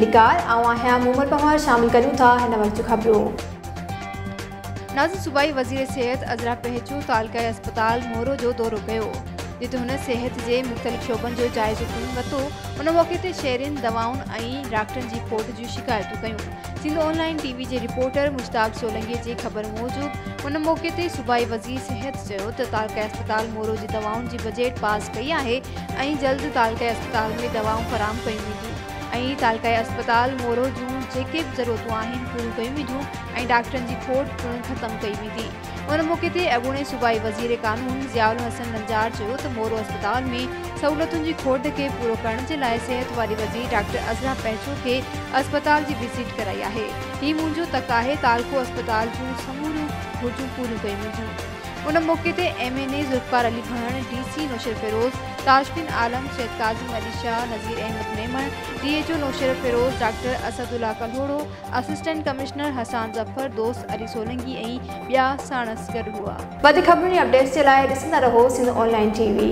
मलिकार आया मोहम्मद पवार शामिल करूँ था हिन वक्त खबरों। नाज़िर सूबाई वज़ीर सिहत अज़रा पहचू तालका अस्पताल मोरो जो दौरो कयो, जिते हुन सिहत के मुख़्तलिफ़ शोबन जो जायज़ो वतो। उन मौके ते शहरिन दवाउन ऐं डॉक्टरन की खोट जूं शिकायतूं कयूं। सिंध ऑनलाइन टीवी के रिपोर्टर मुश्ताक सोलंकी की खबर मूजिब उन मौके ते सूबाई वज़ीर सिहत चयो त तालका अस्पताल मोरो की दवाउन की बजेट पास कई है ऐं जल्द तालका अस्पताल में दवाऊं फराम कयूं वेंदियूं ऐं तालका अस्पताल मोरो जूं जेके भी ज़रूरतूं आहिनि पूरियूं कयूं वेंदियूं ऐं डॉक्टरन की खोट ख़त्म कई वेंदी। उन मौके ते अॻूणे सूबाई वज़ीर कानून ज़ियाउल हसन नंजार चयो त मोरो अस्पताल में सहूलतुनि जी खोट के पूरो करण जे लाइ सिहत वारी वज़ीर डॉक्टर अज़रा पहचू के अस्पताल की विज़िट कराई है। ही मुंहिंजो तक है तालको अस्पताल जूं समूरियूं घुरिजूं पूरियूं कयूं वेंदियूं। उन मौके ते MNA Zulfiqar Ali Bhan, DC Naushahro Feroze, Tajbin Alam, Syed Kazim Ali Shah, Nazir Ahmed Memon, DHO Naushahro Feroze, doctor Asadullah Kalhoro, assistant commissioner Hassan Zafar, Dost Ali Solanki ऐं ॿिया साणस गॾु हुआ। वधीक खबरुनि अपडेट्स जे लाइ ॾिसंदा रहो सिंध ऑनलाइन TV।